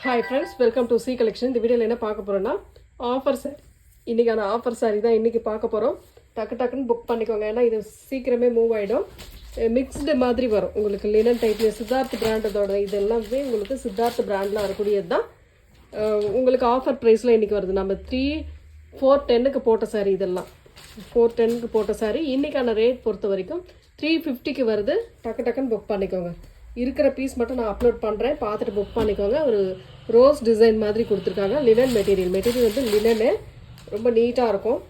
Hi friends, welcome to C collection. இந்த வீடியோவில் என்ன பார்க்க போகிறோன்னா ஆஃபர் சாரி. இன்றைக்கான ஆஃபர் சாரி தான் இன்றைக்கி பார்க்க போகிறோம். டக்குன்னு புக் பண்ணிக்கோங்க, ஏன்னா இது சீக்கிரமே மூவ் ஆகிடும். மிக்ஸ்டு மாதிரி வரும் உங்களுக்கு. லினன் டைப்பில் சித்தார்த் பிராண்டதோட இதெல்லாமே உங்களுக்கு சித்தார்த் பிராண்டில் வரக்கூடியது தான். உங்களுக்கு ஆஃபர் ப்ரைஸில் இன்றைக்கி வருது. நம்ம 410க்கு போட்ட சாரி இதெல்லாம். 410க்கு போட்ட சாரி இன்றைக்கான ரேட் பொறுத்த வரைக்கும் 350க்கு வருது. டக்குன்னு புக் பண்ணிக்கோங்க. இருக்கிற பீஸ் மட்டும் நான் அப்லோட் பண்ணுறேன், பார்த்துட்டு புக் பண்ணிக்கோங்க. ஒரு ரோஸ் டிசைன் மாதிரி கொடுத்துருக்காங்க. லினன் மெட்டீரியல் வந்து லினனு ரொம்ப நீட்டாக இருக்கும்.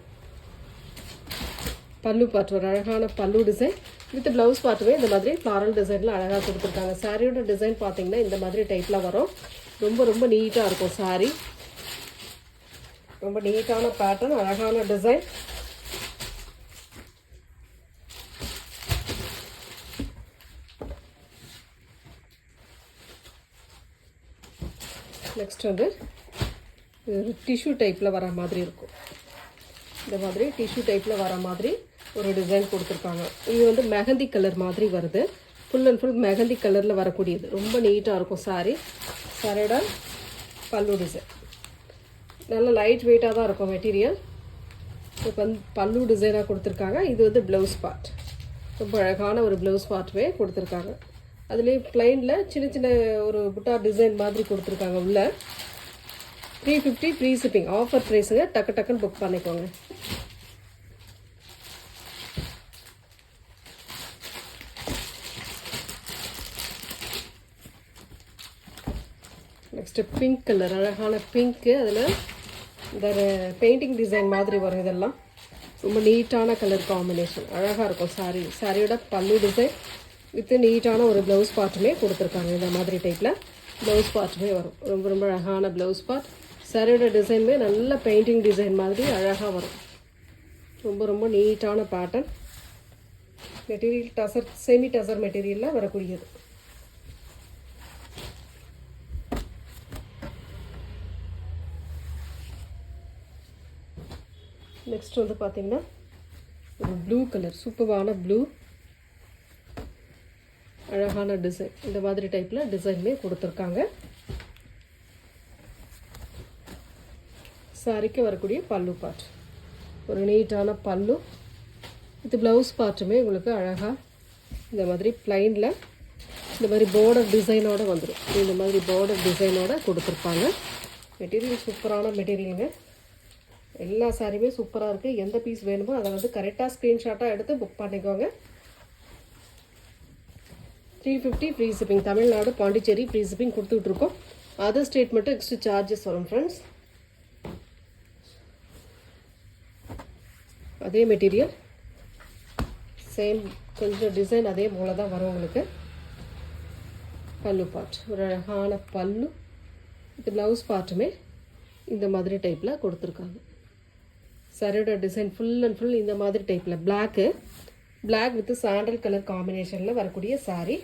பல்லு பார்ட் ஒரு அழகான பல்லு டிசைன் வித் ப்ளவுஸ் பார்ட்டுமே இந்த மாதிரி ஃப்ளாரல் டிசைனில் அழகாக கொடுத்துருக்காங்க. சாரியோட டிசைன் பார்த்தீங்கன்னா இந்த மாதிரி டைப்பில் வரும். ரொம்ப நீட்டாக இருக்கும் சாரி. ரொம்ப நீட்டான பேட்டர்ன், அழகான டிசைன். நெக்ஸ்ட் வந்து ஒரு டிஷ்யூ டைப்பில் வர மாதிரி இருக்கும். இந்த மாதிரி டிஷ்யூ டைப்பில் வர மாதிரி ஒரு டிசைன் கொடுத்துருக்காங்க. இது வந்து மெஹந்தி கலர் மாதிரி வருது. ஃபுல் அண்ட் ஃபுல் மெஹந்தி கலரில் வரக்கூடியது. ரொம்ப நீட்டாக இருக்கும் சாரி. சாரியோட பல்லு டிசைன் நல்ல லைட் வெயிட்டாக தான் இருக்கும் மெட்டீரியல். இப்போ வந்து பல்லு டிசைனாக கொடுத்துருக்காங்க. இது வந்து ப்ளவுஸ் பார்ட். ரொம்ப அழகான ஒரு ப்ளவுஸ் பார்ட்டுமே கொடுத்துருக்காங்க. அதுலேயே ப்ளைனில் சின்ன ஒரு புட்டா டிசைன் மாதிரி கொடுத்துருக்காங்க. உள்ள 350 ஃப்ரீ ஷிப்பிங் ஆஃபர் ப்ரைஸுங்க. டக்குன்னு புக் பண்ணிக்கோங்க. நெக்ஸ்ட்டு பிங்க் கலர், அழகான பிங்க்கு. அதில் இந்த பெயிண்டிங் டிசைன் மாதிரி வரும். இதெல்லாம் ரொம்ப நீட்டான கலர் காம்பினேஷன், அழகாக இருக்கும் சாரி. சாரியோட பல்லு டிசைன் வித் நீட்டான ஒரு ப்ளவுஸ் பார்ட்டுமே கொடுத்துருக்காங்க. இந்த மாதிரி டைப்பில் ப்ளவுஸ் பார்ட்டுமே வரும். ரொம்ப அழகான ப்ளவுஸ் பார்ட். சாரியோட டிசைனுமே நல்ல பெயிண்டிங் டிசைன் மாதிரி அழகாக வரும். ரொம்ப நீட்டான pattern. Material tussar, semi tussar மெட்டீரியலில் வரக்கூடியது. நெக்ஸ்ட் வந்து பார்த்திங்கன்னா ஒரு ப்ளூ கலர், சூப்பரான ப்ளூ, அழகான டிசைன். இந்த மாதிரி டைப்பில் டிசைனுமே கொடுத்துருக்காங்க. சாரிக்கு வரக்கூடிய பல்லு பார்ட் ஒரு நீட்டான பல்லு வித் ப்ளவுஸ் பார்ட்டுமே உங்களுக்கு அழகாக இந்த மாதிரி ப்ளைனில் இந்த மாதிரி பார்டர் டிசைனோடு வந்துடும். இந்த மாதிரி பார்டர் டிசைனோடு கொடுத்துருப்பாங்க. மெட்டீரியல் சூப்பரான மெட்டீரியலுங்க. எல்லா சாரியுமே சூப்பராக இருக்குது. எந்த பீஸ் வேணுமோ அதை வந்து கரெக்டாக ஸ்க்ரீன்ஷாட்டாக எடுத்து புக் பண்ணிக்கோங்க. 350 free shipping. Tamil Nadu, Pondicherry free shipping கொடுத்துட்ருக்கோம். அதர் ஸ்டேட் மட்டும் எக்ஸ்ட்ரா சார்ஜஸ் வரும் ஃப்ரெண்ட்ஸ். அதே மெட்டீரியல் சேம், கொஞ்சம் டிசைன் அதே போல் தான் வரும் உங்களுக்கு. பல்லு பார்ட் ஒரு அழகான பல்லு. இது ப்ளவுஸ் பார்ட்டுமே இந்த மாதிரி டைப்பில் கொடுத்துருக்காங்க. சாரியோட டிசைன் ஃபுல் அண்ட் ஃபுல் இந்த மாதிரி டைப்பில் பிளாக் வித் சாண்டல் கலர் காம்பினேஷனில் வரக்கூடிய சாரி.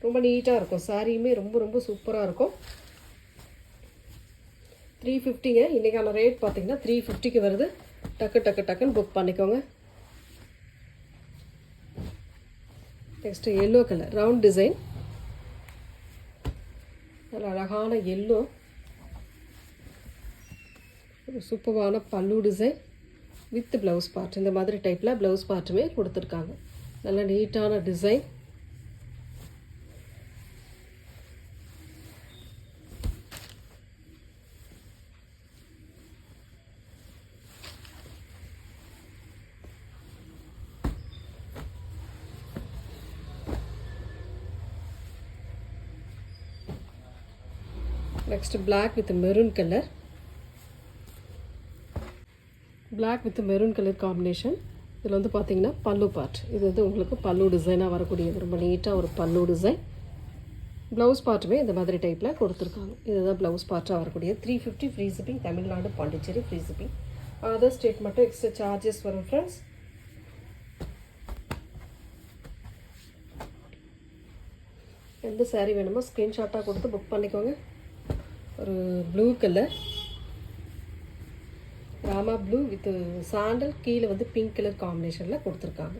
ரொம்ப நீட்டாக இருக்கும். சாரியுமே ரொம்ப சூப்பராக இருக்கும். 350ங்க. இன்றைக்கான ரேட் பார்த்திங்கன்னா 350க்கு வருது. டக்குன்னு புக் பண்ணிக்கோங்க. Next yellow colour round design. நல்ல அழகான எல்லோ, ஒரு சூப்பரான பல்லு டிசைன் வித் ப்ளவுஸ் பார்ட். இந்த மாதிரி டைப்பில் ப்ளவுஸ் பார்ட்டுமே கொடுத்துருக்காங்க. நல்ல நீட்டான design. Next black with maroon colour. Black with maroon colour combination. இதில் வந்து பார்த்திங்கன்னா பல்லு பார்ட். இது வந்து உங்களுக்கு பல்லு டிசைனாக வரக்கூடியது. ரொம்ப நீட்டாக ஒரு பல்லு டிசைன். ப்ளவுஸ் பார்ட்டுமே இந்த மாதிரி டைப்பில் கொடுத்துருக்காங்க. இதுதான் ப்ளவுஸ் பார்ட்டாக வரக்கூடிய. 350 free shipping. Tamil Nadu, Pondicherry free shipping. Other state மட்டும் எக்ஸ்ட்ரா சார்ஜஸ் வரும் ஃப்ரெண்ட்ஸ். எந்த சாரீ வேணுமோ ஸ்க்ரீன்ஷாட்டாக கொடுத்து புக் பண்ணிக்கோங்க. ஒரு blue colour, Rama blue with sandal, கீழே வந்து பிங்க் கலர் காம்பினேஷனில் கொடுத்துருக்காங்க.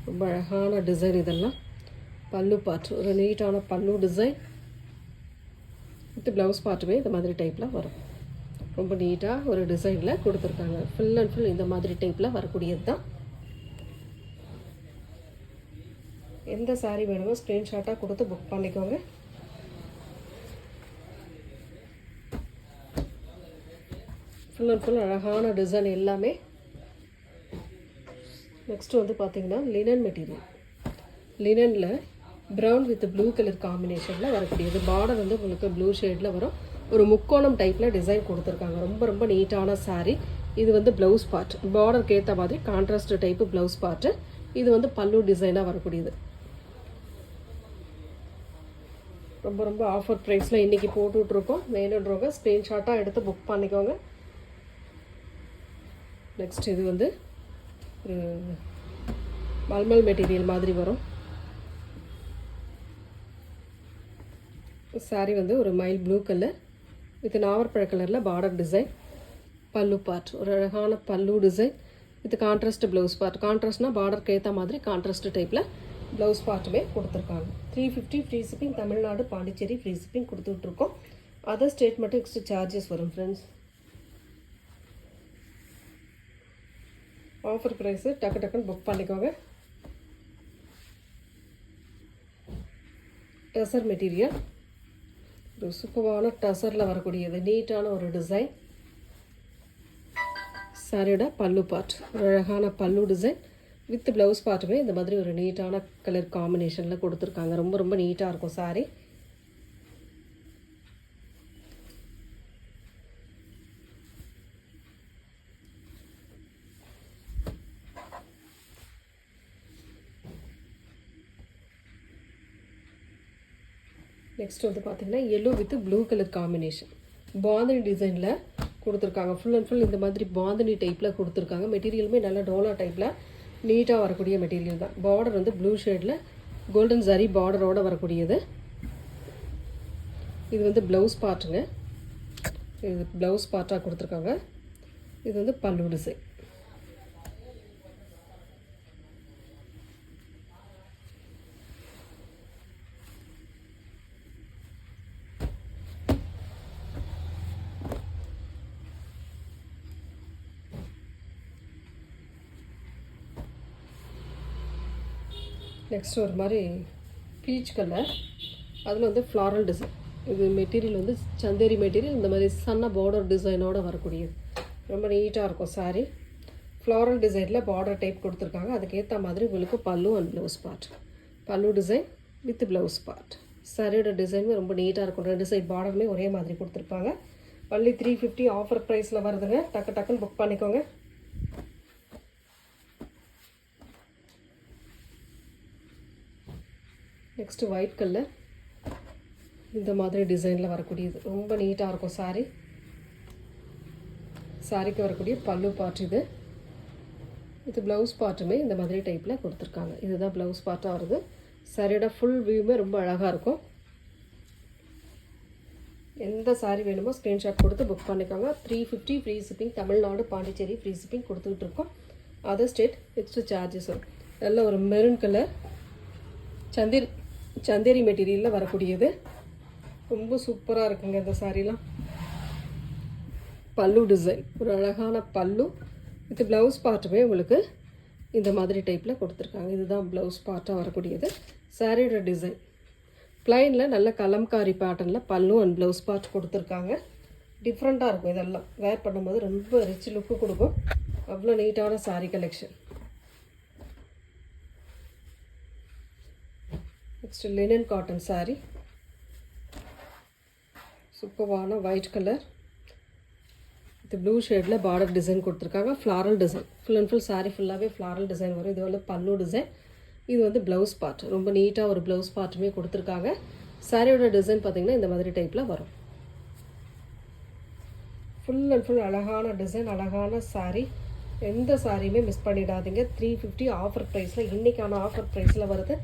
ரொம்ப அழகான டிசைன். இதெல்லாம் பல்லு பார்ட் ஒரு நீட்டான பல்லு டிசைன். வித் ப்ளவுஸ் பார்ட்டுமே இந்த மாதிரி டைப்பில் வரும். ரொம்ப நீட்டாக ஒரு டிசைனில் கொடுத்துருக்காங்க. ஃபுல் அண்ட் ஃபுல் இந்த மாதிரி டைப்பில் வரக்கூடியது தான். எந்த சாரீ வேணுமோ ஸ்க்ரீன்ஷாட்டாக கொடுத்து புக் பண்ணிக்கோங்க. ஃபுல் அண்ட் ஃபுல் அழகான டிசைன் எல்லாமே. நெக்ஸ்ட்டு வந்து பார்த்திங்கன்னா லினன் மெட்டீரியல். லினனில் ப்ரௌன் வித் ப்ளூ கலர் காம்பினேஷனில் வரக்கூடியது. பார்டர் வந்து உங்களுக்கு ப்ளூ ஷேடில் வரும். ஒரு முக்கோணம் டைப்பில் டிசைன் கொடுத்துருக்காங்க. ரொம்ப ரொம்ப நீட்டான சாரீ. இது வந்து ப்ளவுஸ் பார்ட். பார்டருக்கு ஏற்ற மாதிரி கான்ட்ராஸ்ட் டைப்பு ப்ளவுஸ் பார்ட்டு. இது வந்து பல்லு டிசைனாக வரக்கூடியது. ரொம்ப ரொம்ப ஆஃபர் ப்ரைஸில் இன்றைக்கி போட்டுட்ருக்கோம். வேணுன்றவங்க ஸ்க்ரீன்ஷாட்டாக எடுத்து புக் பண்ணிக்கோங்க. நெக்ஸ்ட் இது வந்து ஒரு மல்மல் மெட்டீரியல் மாதிரி வரும். சாரீ வந்து ஒரு மைல் ப்ளூ கலர் வித் நாவற்பழ கலரில் பார்டர் டிசைன். பல்லு பார்ட் ஒரு அழகான pallu design with contrast blouse part. கான்ட்ராஸ்ட்னால் பார்டருக்கு ஏற்ற மாதிரி கான்ட்ராஸ்ட் டைப்பில் ப்ளவுஸ் பார்ட்டுமே கொடுத்துருக்காங்க. 350 free shipping. Tamil Nadu Pondicherry free shipping கொடுத்துட்ருக்கோம். அதர் ஸ்டேட் மட்டும் எக்ஸ்ட்ரா சார்ஜஸ் வரும் ஃப்ரெண்ட்ஸ். ஆஃபர் ப்ரைஸு டக்கு டக்குன்னு புக் பண்ணிக்கோங்க. டசர் மெட்டீரியல் ஒரு சூப்பரான டசரில் வரக்கூடியது. நீட்டான ஒரு டிசைன். சாரியோட பல்லு பார்ட் ஒரு அழகான பல்லு டிசைன் வித் ப்ளவுஸ் பார்ட்டுமே இந்த மாதிரி ஒரு நீட்டான கலர் காம்பினேஷனில் கொடுத்துருக்காங்க. ரொம்ப ரொம்ப நீட்டாக இருக்கும் சாரீ. நெக்ஸ்ட் வந்து பார்த்திங்கன்னா yellow with blue colour combination. Bandhani டிசைனில் கொடுத்துருக்காங்க. ஃபுல் அண்ட் ஃபுல் இந்த மாதிரி பாந்தினி டைப்பில் கொடுத்துருக்காங்க. மெட்டீரியலுமே நல்ல டோலா டைப்பில் நீட்டாக வரக்கூடிய மெட்டீரியல் தான். பார்டர் வந்து ப்ளூ ஷேடில் கோல்டன் ஜரி பார்டரோடு வரக்கூடியது. இது வந்து ப்ளவுஸ் பார்ட்டுங்க. இது ப்ளவுஸ் பார்ட்டாக கொடுத்துருக்காங்க. இது வந்து பல்லு டிசைன். நெக்ஸ்ட் ஒரு மாதிரி பீச் கலர். அதில் வந்து ஃப்ளாரல் டிசைன். இது மெட்டீரியல் வந்து சந்தேரி மெட்டீரியல். இந்த மாதிரி சன்ன பார்டர் டிசைனோடு வரக்கூடியது. ரொம்ப நீட்டாக இருக்கும் சாரீ. ஃப்ளாரல் டிசைனில் பார்டர் டைப் கொடுத்துருக்காங்க. அதுக்கேற்ற மாதிரி உங்களுக்கு பல்லு அண்ட் ப்ளவுஸ் பார்ட். பல்லு டிசைன் வித் ப்ளவுஸ் பார்ட். சாரியோட டிசைனுமே ரொம்ப நீட்டாக இருக்கும். ரெண்டு சைட் பார்டருமே ஒரே மாதிரி கொடுத்துருப்பாங்க. ஒன்லி 350 ஆஃபர் ப்ரைஸில் வருதுங்க. டக்கு டக்குன்னு புக் பண்ணிக்கோங்க. Next white colour. இந்த மாதிரி டிசைனில் வரக்கூடியது. ரொம்ப நீட்டாக இருக்கும் சாரீ. சாரிக்கு வரக்கூடிய பல்லு பார்ட் இது. இது ப்ளவுஸ் பார்ட்டுமே இந்த மாதிரி டைப்பில் கொடுத்துருக்காங்க. இதுதான் ப்ளவுஸ் பார்ட்டாக வருது. சாரியோட ஃபுல் வியூமே ரொம்ப அழகாக இருக்கும். எந்த சாரீ வேணுமோ ஸ்க்ரீன்ஷாட் கொடுத்து புக் பண்ணிக்கோங்க. 350 free shipping. Tamil Nadu Pondicherry free shipping கொடுத்துக்கிட்டு இருக்கோம். அதர் ஸ்டேட் எக்ஸ்ட்ரா சார்ஜஸ் வரும். நல்ல ஒரு மெரூன் கலர் சந்தேரி மெட்டீரியலில் வரக்கூடியது. ரொம்ப சூப்பராக இருக்குங்க இந்த சாரீலாம். பல்லு டிசைன் ஒரு அழகான பல்லு வித் ப்ளவுஸ் பார்ட்டுமே உங்களுக்கு இந்த மாதிரி டைப்பில் கொடுத்துருக்காங்க. இதுதான் ப்ளவுஸ் பார்ட்டாக வரக்கூடியது. சாரியோட டிசைன் ப்ளைனில் நல்ல கலம்காரி பேட்டர்னில் பல்லு அண்ட் ப்ளவுஸ் பார்ட் கொடுத்துருக்காங்க. டிஃப்ரெண்ட்டாக இருக்கும். இதெல்லாம் வேர் பண்ணும்போது ரொம்ப ரிச் லுக்கு கொடுக்கும். அவ்வளோ நீட்டான sari collection. Next linen cotton sari. சூப்பரான ஒயிட் கலர் இது ப்ளூ ஷேடில் பார்டர் டிசைன் கொடுத்துருக்காங்க. Floral design full and full sari ஃபுல்லாகவே ஃப்ளாரல் டிசைன் வரும். இது வந்து பல்லு டிசைன். இது வந்து ப்ளவுஸ் பார்ட். ரொம்ப நீட்டாக ஒரு ப்ளவுஸ் பார்ட்டுமே கொடுத்துருக்காங்க. சாரியோட டிசைன் பார்த்திங்கன்னா இந்த மாதிரி டைப்பில் வரும். ஃபுல் அண்ட் ஃபுல் அழகான டிசைன், அழகான சாரீ. எந்த சாரியுமே மிஸ் பண்ணிடாதீங்க. 350 ஆஃபர் ப்ரைஸில் இன்றைக்கான ஆஃபர் ப்ரைஸில் வருது.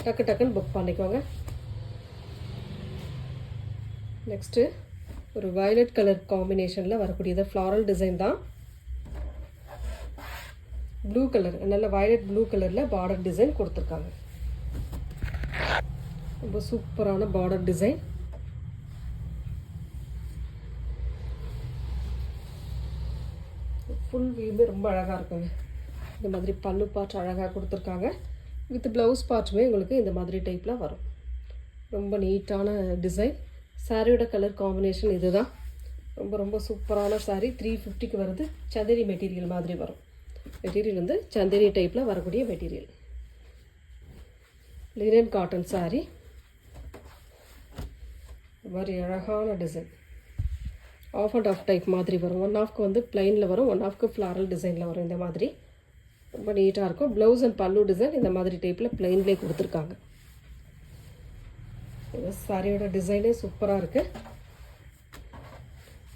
டக்கு டக்குன்னு புக் பண்ணிக்கோங்க. நெக்ஸ்ட்டு ஒரு வயலட் கலர் காம்பினேஷனில் வரக்கூடியது. ஃப்ளாரல் டிசைன் தான். ப்ளூ கலர் நல்ல வயலட் ப்ளூ கலரில் பார்டர் டிசைன் கொடுத்துருக்காங்க. ரொம்ப சூப்பரான பார்டர் டிசைன். ஃபுல் வியூமே ரொம்ப அழகாக இருக்குங்க. இந்த மாதிரி பல்லு பார்ட் அழகாக கொடுத்துருக்காங்க. வித் ப்ளவுஸ் பார்ட்டுமே உங்களுக்கு இந்த மாதிரி டைப்பில் வரும். ரொம்ப நீட்டான டிசைன். சாரியோட கலர் காம்பினேஷன் இது தான். ரொம்ப ரொம்ப சூப்பரான சாரீ. 350க்கு வருது. சந்தேரி மெட்டீரியல் மாதிரி வரும். மெட்டீரியல் வந்து சந்தேரி டைப்பில் வரக்கூடிய மெட்டீரியல். Linen cotton sari. இது மாதிரி அழகான design. Half and half type மாதிரி வரும். 1 ஆஃப்க்கு வந்து பிளைனில் வரும், 1 ஆஃப்க்கு ஃப்ளாரல் டிசைனில் வரும். இந்த மாதிரி ரொம்ப நீட்டாக இருக்கும். ப்ளவுஸ் அண்ட் பல்லு டிசைன் இந்த மாதிரி டைப்பில் பிளைன்லேயே கொடுத்துருக்காங்க. இந்த சாரியோட டிசைனே சூப்பராக இருக்குது.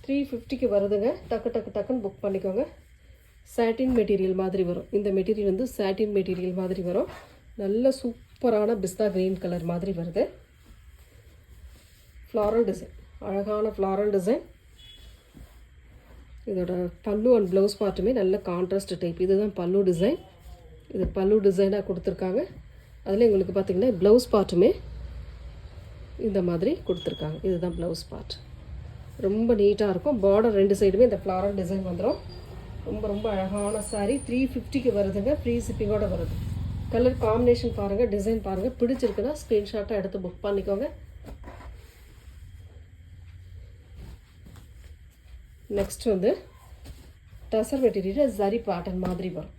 350க்கு வருதுங்க. டக்குன்னு புக் பண்ணிக்கோங்க. சாட்டின் மெட்டீரியல் மாதிரி வரும். இந்த மெட்டீரியல் வந்து சாட்டின் மெட்டீரியல் மாதிரி வரும். நல்ல சூப்பரான பிஸ்தா கிரீன் கலர் மாதிரி வருது. ஃப்ளாரல் டிசைன், அழகான ஃப்ளாரல் டிசைன். இதோட பல்லு அண்ட் ப்ளவுஸ் பார்ட்டுமே நல்ல கான்ட்ராஸ்ட் டைப். இதுதான் பல்லு டிசைன். இது பல்லு டிசைனாக கொடுத்துருக்காங்க. அதில் உங்களுக்கு பார்த்திங்கன்னா ப்ளவுஸ் பார்ட்டுமே இந்த மாதிரி கொடுத்துருக்காங்க. இதுதான் ப்ளவுஸ் பார்ட். ரொம்ப நீட்டாக இருக்கும். பார்டர் 2 சைடுமே இந்த ஃப்ளாரல் டிசைன் வந்துடும். ரொம்ப ரொம்ப அழகான சாரீ. 350க்கு வருதுங்க. ஃப்ரீ ஷிப்பிங்கோடு வருது. கலர் காம்பினேஷன் பாருங்கள், டிசைன் பாருங்கள். பிடிச்சிருக்குன்னா ஸ்க்ரீன்ஷாட்டாக எடுத்து புக் பண்ணிக்கோங்க. நெக்ஸ்ட் வந்து டசர் மெட்டீரியல் ஜரி பேட்டர்ன் மாதிரி வரும்.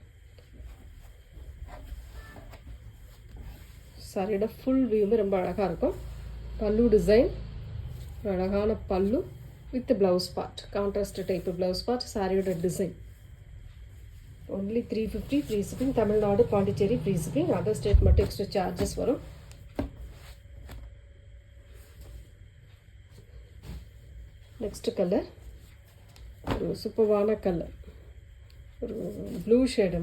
சாரியோட ஃபுல் வியூமே ரொம்ப அழகாக இருக்கும். பல்லு டிசைன், அழகான pallu with blouse part, contrast type blouse part. சாரியோட design only 350 free shipping. Tamil Nadu, Pondicherry free shipping. Other state மட்டும் எக்ஸ்ட்ரா சார்ஜஸ் வரும். நெக்ஸ்ட் கலர் ஒரு சூப்பரான கலர், ஒரு blue shade,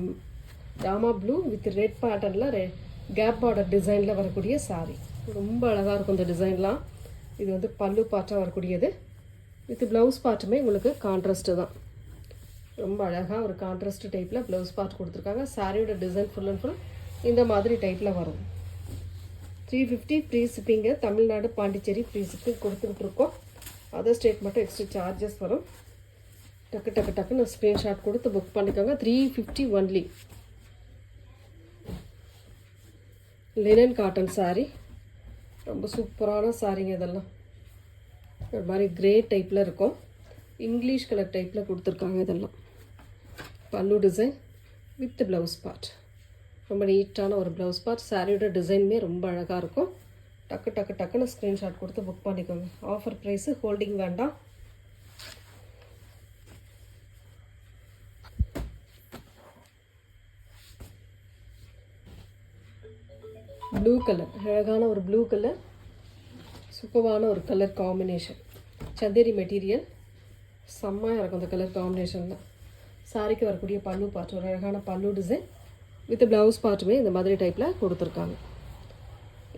Rama blue with red பேட்டர்னில் கேப் பார்டர் டிசைனில் வரக்கூடிய சாரீ. ரொம்ப அழகாக இருக்கும் இந்த டிசைன்லாம். இது வந்து பல்லு பார்ட்டாக வரக்கூடியது. வித் ப்ளவுஸ் பார்ட்டுமே உங்களுக்கு கான்ட்ராஸ்ட்டு தான். ரொம்ப அழகாக ஒரு கான்ட்ராஸ்ட் டைப்பில் ப்ளவுஸ் பார்ட் கொடுத்துருக்காங்க. சாரியோட டிசைன் ஃபுல் அண்ட் ஃபுல் இந்த மாதிரி டைப்பில் வரும். 350 free shipping. Tamil Nadu, Pondicherry free shipping கொடுத்துக்கிட்டுருக்கோம். அதர் ஸ்டேட் மட்டும் எக்ஸ்ட்ரா சார்ஜஸ் வரும். டக்குன்னு ஸ்க்ரீன்ஷாட் கொடுத்து புக் பண்ணிக்கோங்க. 350 ஒன்லி. Linen cotton sari. ரொம்ப சூப்பரான சாரீங்க இதெல்லாம். ஒரு மாதிரி கிரே டைப்பில் இருக்கும். இங்கிலீஷ் கலர் டைப்பில் கொடுத்துருக்காங்க இதெல்லாம். பல்லு டிசைன் வித் ப்ளவுஸ் பார்ட். ரொம்ப நீட்டான ஒரு ப்ளவுஸ் பார்ட். சாரியோட டிசைனுமே ரொம்ப அழகாக இருக்கும். டக்குன்னு ஸ்க்ரீன்ஷாட் கொடுத்து புக் பண்ணிக்கோங்க. ஆஃபர் ப்ரைஸு, ஹோல்டிங் வேண்டாம். ப்ளூ கலர், அழகான ஒரு ப்ளூ கலர், சூப்பரான ஒரு கலர் காம்பினேஷன். சந்தேரி மெட்டீரியல் செம்மையாக இருக்கும் அந்த கலர் காம்பினேஷனில். சாரிக்கு வரக்கூடிய பல்லு பார்ட், ஒரு அழகான பல்லு டிசைன் வித் ப்ளவுஸ் பார்ட்டுமே இந்த மாதிரி டைப்பில் கொடுத்துருக்காங்க.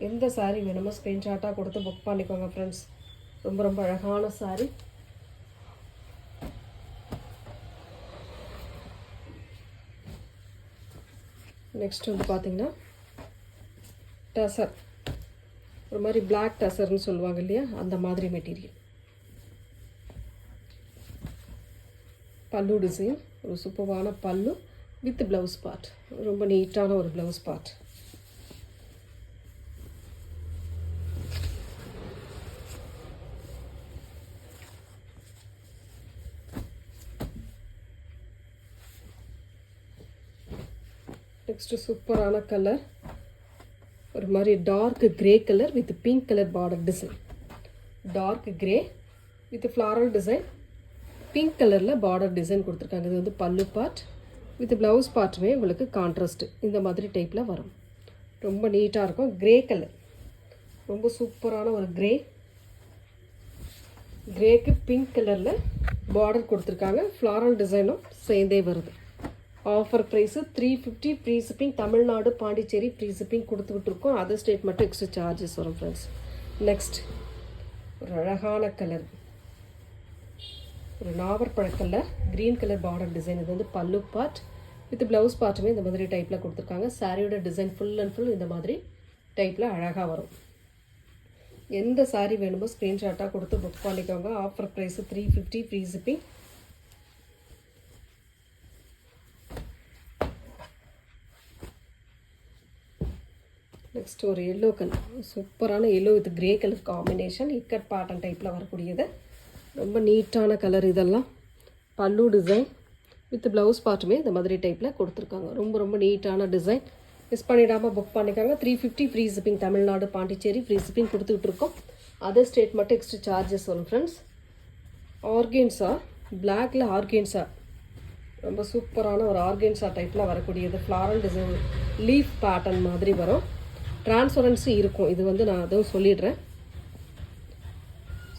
எந்த சாரீ வேணுமோ ஸ்க்ரீன்ஷாட்டாக கொடுத்து புக் பண்ணிக்கோங்க ஃப்ரெண்ட்ஸ். ரொம்ப ரொம்ப அழகான சாரீ. நெக்ஸ்ட் வந்து பார்த்திங்கன்னா டசர், ஒரு மாதிரி பிளாக் டசர்னு சொல்லுவாங்க இல்லையா, அந்த மாதிரி மெட்டீரியல். பல்லு டிசைன், ஒரு சூப்பரான பல்லு வித் ப்ளவுஸ் பார்ட். ரொம்ப நீட்டான ஒரு ப்ளவுஸ் பார்ட். நெக்ஸ்ட்டு சூப்பரான கலர், ஒரு மாதிரி dark grey colour with pink colour border design. Dark grey with floral design, pink கலரில் பார்டர் டிசைன் கொடுத்துருக்காங்க. இது வந்து பல்லு பார்ட் வித் ப்ளவுஸ் பார்ட்டுமே உங்களுக்கு கான்ட்ராஸ்ட்டு இந்த மாதிரி டைப்பில் வரும். ரொம்ப நீட்டாக இருக்கும். கிரே கலர், ரொம்ப சூப்பரான ஒரு கிரே. கிரேக்கு பிங்க் கலரில் பார்டர் கொடுத்துருக்காங்க. ஃப்ளாரல் டிசைனும் சேர்ந்தே வருது. Offer price 350 free shipping. Tamil Nadu, Pondicherry free shipping கொடுத்துக்கிட்டுருக்கோம். அதர் ஸ்டேட் மட்டும் எக்ஸ்ட்ரா சார்ஜஸ் வரும் ஃப்ரெண்ட்ஸ். நெக்ஸ்ட் ஒரு அழகான கலர், ஒரு நாவற்பழ colour, green colour border design. இது வந்து பல்லு பார்ட் வித் ப்ளவுஸ் பார்ட்டுமே இந்த மாதிரி டைப்பில் கொடுத்துருக்காங்க. சாரியோட டிசைன் ஃபுல் அண்ட் ஃபுல் இந்த மாதிரி டைப்பில் அழகாக வரும். எந்த சாரீ வேணுமோ ஸ்க்ரீன்ஷாட்டாக கொடுத்து புக் பண்ணிக்கோங்க. Offer price 350 free shipping. Next ஒரு எல்லோ கலர், சூப்பரான yellow with grey colour combination, ikat pattern டைப்பில் வரக்கூடியது. ரொம்ப நீட்டான கலர் இதெல்லாம். பல்லு டிசைன் வித் ப்ளவுஸ் பார்ட்டுமே இந்த மாதிரி டைப்பில் கொடுத்துருக்காங்க. ரொம்ப ரொம்ப நீட்டான டிசைன். மிஸ் பண்ணிடாமல் புக் பண்ணிக்காங்க. 350 free shipping. Tamil Nadu Pondicherry free shipping கொடுத்துக்கிட்டு இருக்கோம். அதர் ஸ்டேட் மட்டும் எக்ஸ்ட்ரா சார்ஜஸ் வரும் ஃப்ரெண்ட்ஸ். ஆர்கென்ஸா, பிளாக்ல ஆர்கென்ஸா, ரொம்ப சூப்பரான ஒரு ஆர்கென்ஸா டைப்பில் வரக்கூடியது. ஃப்ளாரல் டிசைன் லீஃப் பேட்டர்ன் மாதிரி வரும். டிரான்ஸ்பரன்சி இருக்கும். இது வந்து நான் அதுவும் சொல்லிடுறேன்.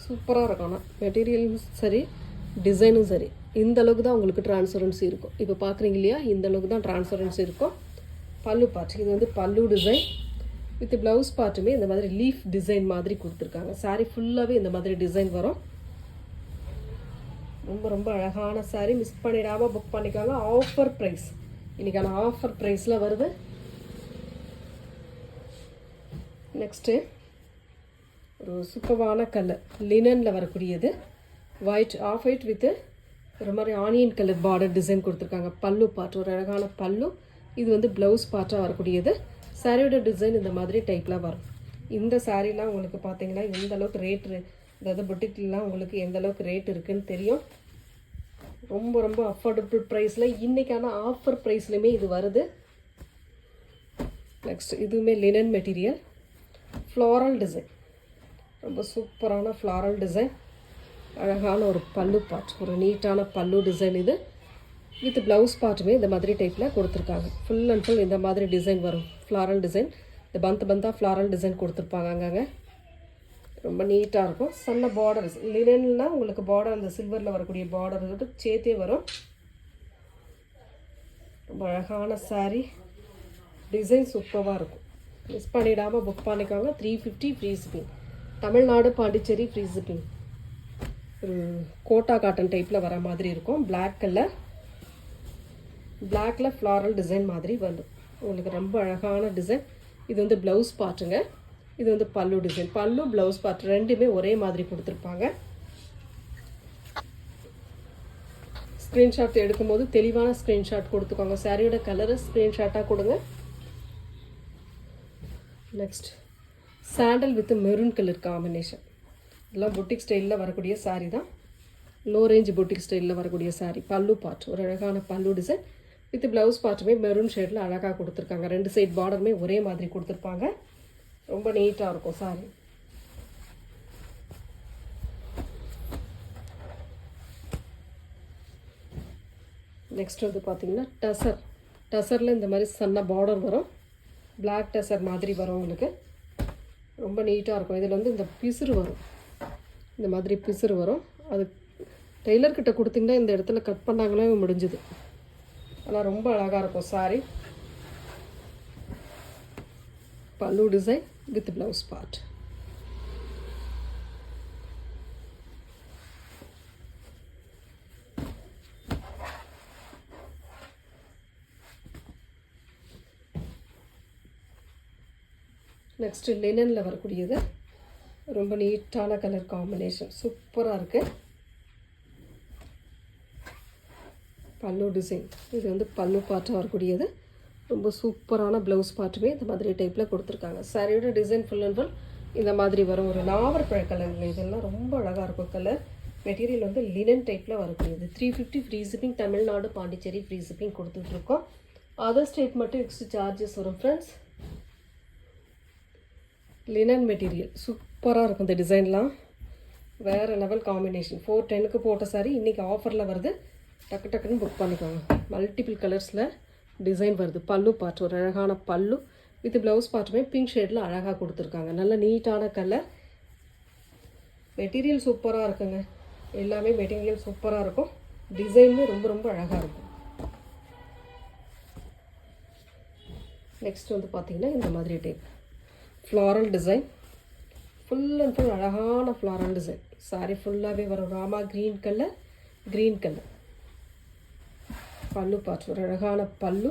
சூப்பராக இருக்கும். ஆனால் மெட்டீரியலும் சரி டிசைனும் சரி இந்த அளவுக்கு தான் உங்களுக்கு டிரான்ஸ்பரன்சி இருக்கும். இப்போ பார்க்குறீங்க இல்லையா, இந்த அளவுக்கு தான் டிரான்ஸ்பரன்சி இருக்கும். பல்லு பார்ட், இது வந்து பல்லு டிசைன் வித் ப்ளவுஸ் பார்ட்டுமே இந்த மாதிரி லீஃப் டிசைன் மாதிரி கொடுத்துருக்காங்க. சாரீ ஃபுல்லாகவே இந்த மாதிரி டிசைன் வரும். ரொம்ப ரொம்ப அழகான சாரீ. மிஸ் பண்ணிடாமல் புக் பண்ணிக்காங்க. ஆஃபர் ப்ரைஸ், இன்றைக்கான ஆஃபர் ப்ரைஸில் வருது. நெக்ஸ்ட்டு ஒரு சூப்பரான கலர், லினனில் வரக்கூடியது. ஒயிட், ஆஃப் ஒயிட் வித்து ஒரு மாதிரி ஆனியன் கலர் பார்டர் டிசைன் கொடுத்துருக்காங்க. பல்லு பார்ட், ஒரு அழகான பல்லு. இது வந்து ப்ளவுஸ் பார்ட்டாக வரக்கூடியது. சாரியோட டிசைன் இந்த மாதிரி டைப்பில் வரும். இந்த சாரீலாம் உங்களுக்கு பார்த்தீங்கன்னா எந்த அளவுக்கு ரேட்டு, அதாவது பொட்டிக்லாம் உங்களுக்கு எந்த அளவுக்கு ரேட் இருக்குதுன்னு தெரியும். ரொம்ப ரொம்ப அஃபோர்டபுள் ப்ரைஸில் இன்றைக்கான ஆஃபர் ப்ரைஸ்லையுமே இது வருது. நெக்ஸ்ட் இதுவுமே லினன் மெட்டீரியல், ஃப்ளாரல் டிசைன், ரொம்ப சூப்பரான ஃப்ளாரல் டிசைன். அழகான ஒரு பல்லு பார்ட், ஒரு நீட்டான பல்லு டிசைன். இது வித் ப்ளவுஸ் பார்ட்டுமே இந்த மாதிரி டைப்பில் கொடுத்துருக்காங்க. ஃபுல் அண்ட் ஃபுல் இந்த மாதிரி டிசைன் வரும். ஃப்ளாரல் டிசைன், இந்த பந்தாக ஃப்ளாரல் டிசைன் கொடுத்துருப்பாங்க அங்கங்கே. ரொம்ப நீட்டாக இருக்கும். சன்ன பார்டர்ஸ், லினன்னா உங்களுக்கு பார்டர் அந்த சில்வரில் வரக்கூடிய பார்டர் சேர்த்தே வரும். ரொம்ப அழகான சாரீ, டிசைன் சூப்பராக இருக்கும். மிஸ் பண்ணிடாமல் புக் பண்ணிக்கோங்க. 350 free shipping. Tamil Nadu Pondicherry free shipping. ஒரு கோட்டா காட்டன் டைப்பில் வர மாதிரி இருக்கும். பிளாக் கலர், பிளாக்ல ஃப்ளாரல் டிசைன் மாதிரி வந்துடும் உங்களுக்கு. ரொம்ப அழகான டிசைன். இது வந்து ப்ளவுஸ் பார்ட்டுங்க. இது வந்து பல்லு டிசைன். பல்லு ப்ளவுஸ் பார்ட் ரெண்டுமே ஒரே மாதிரி கொடுத்துருப்பாங்க. ஸ்க்ரீன்ஷாட் எடுக்கும்போது தெளிவான ஸ்க்ரீன்ஷாட் கொடுத்துக்கோங்க. சாரியோட கலரை ஸ்க்ரீன்ஷாட்டாக கொடுங்க. Next sandal with maroon colour combination. இதெல்லாம் பொட்டிக் ஸ்டைலில் வரக்கூடிய சாரீ தான். லோ ரேஞ்ச் பொட்டிக் ஸ்டைலில் வரக்கூடிய சாரீ. பல்லு பார்ட், ஒரு அழகான pallu design with blouse பார்ட்டுமே maroon ஷேடில் அழகாக கொடுத்துருக்காங்க. ரெண்டு சைட் பார்டருமே ஒரே மாதிரி கொடுத்துருப்பாங்க. ரொம்ப நீட்டாக இருக்கும் சாரீ. நெக்ஸ்ட் வந்து பார்த்தீங்கன்னா டசர். டசரில் இந்த மாதிரி சன்ன பார்டர் வரும். பிளாக் டசர் மாதிரி வரும் உங்களுக்கு. ரொம்ப நீட்டாக இருக்கும். இதில் வந்து இந்த பிசுறு வரும், இந்த மாதிரி பிசுறு வரும். அது டெய்லர்கிட்ட கொடுத்திங்கன்னா இந்த இடத்துல கட் பண்ணாங்களே முடிஞ்சுது. ஆனால் ரொம்ப அழகாக இருக்கும் sari. Pallu design with blouse part. Next லினனில் வரக்கூடியது. ரொம்ப நீட்டான கலர் காம்பினேஷன், சூப்பராக இருக்குது. பல்லு டிசைன், இது வந்து பல்லு பார்ட்டாக வரக்கூடியது. ரொம்ப சூப்பரான ப்ளவுஸ் பார்ட்டுமே இந்த மாதிரி டைப்பில் கொடுத்துருக்காங்க. சாரியோட டிசைன் ஃபுல் அண்ட் ஃபுல் இந்த மாதிரி வரும். ஒரு நாவற்பழ கலருங்க. இதெல்லாம் ரொம்ப அழகாக இருக்கும் கலர். மெட்டீரியல் வந்து லினன் டைப்பில் வரக்கூடியது. 350 free shipping. Tamil Nadu Pondicherry free shipping கொடுத்துட்ருக்கோம். அதர் ஸ்டேட் மட்டும் எக்ஸ்ட்ரா சார்ஜஸ் வரும் ஃப்ரெண்ட்ஸ். லினன் மெட்டீரியல் சூப்பராக இருக்கும். இந்த டிசைன்லாம் வேறு லெவல் காம்பினேஷன். 410க்கு போட்ட சாரி இன்றைக்கி ஆஃபரில் வருது. டக்கு டக்குன்னு புக் பண்ணிக்கோங்க. மல்டிபிள் கலர்ஸில் டிசைன் வருது. பல்லு பார்ட், ஒரு அழகான பல்லு வித் ப்ளவுஸ் பார்ட்டுமே பிங்க் ஷேடில் அழகாக கொடுத்துருக்காங்க. நல்ல நீட்டான கலர். மெட்டீரியல் சூப்பராக இருக்குங்க. எல்லாமே மெட்டீரியல் சூப்பராக இருக்கும். டிசைனுமே ரொம்ப ரொம்ப அழகாக இருக்கும். நெக்ஸ்ட் வந்து பார்த்திங்கன்னா இந்த மாதிரி type floral design. Full and full அழகான ஃப்ளாரல் டிசைன். சாரி ஃபுல்லாகவே வரும். Rama green colour, green colour. பல்லு பார்ட், ஒரு அழகான பல்லு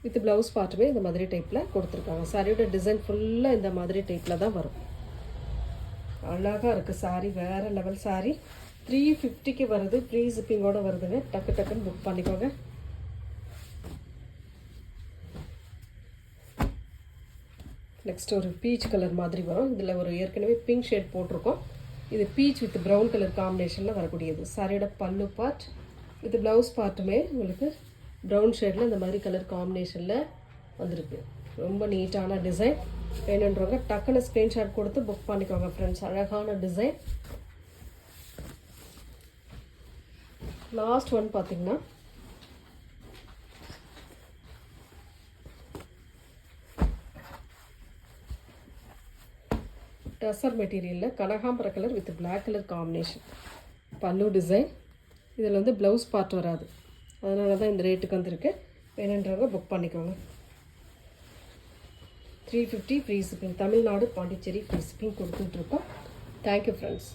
வித் ப்ளவுஸ் பார்ட்டுமே இந்த மாதிரி டைப்பில் கொடுத்துருக்காங்க. சாரியோட டிசைன் ஃபுல்லாக இந்த மாதிரி டைப்பில் தான் வரும். அழகாக இருக்குது சாரி. வேறு லெவல் சாரி. 350க்கு வருது. ஃப்ரீ ஷிப்பிங்கோடு வருதுங்க. டக்கு டக்குன்னு புக் பண்ணிக்கோங்க. நெக்ஸ்ட் ஒரு பீச் கலர் மாதிரி வரும். இதில் ஒரு ஏற்கனவே பிங்க் ஷேட் போட்டிருக்கோம். இது பீச் வித் ப்ரௌன் கலர் காம்பினேஷனில் வரக்கூடியது. சாரியோட பல்லு பார்ட் வித் ப்ளவுஸ் பார்ட்டுமே உங்களுக்கு ப்ரௌன் ஷேடில் இந்த மாதிரி கலர் காம்பினேஷனில் வந்திருக்கு. ரொம்ப நீட்டான டிசைன். வேணுன்றவங்க டக்குன்னு ஸ்க்ரீன்ஷாட் கொடுத்து புக் பண்ணிக்கோங்க ஃப்ரெண்ட்ஸ். அழகான டிசைன். லாஸ்ட் ஒன் பார்த்தீங்கன்னா டசர் மெட்டீரியலில் கனகாம்பர colour with black colour combination. Pallu design. இதில் வந்து ப்ளவுஸ் பார்ட் வராது, அதனால தான் இந்த ரேட்டுக்கு வந்திருக்கு. வேணுன்றவங்க புக் பண்ணிக்கோங்க. 350 free shipping. Tamil Nadu, Pondicherry free shipping கொடுத்துட்ருக்கோம். Thank you friends.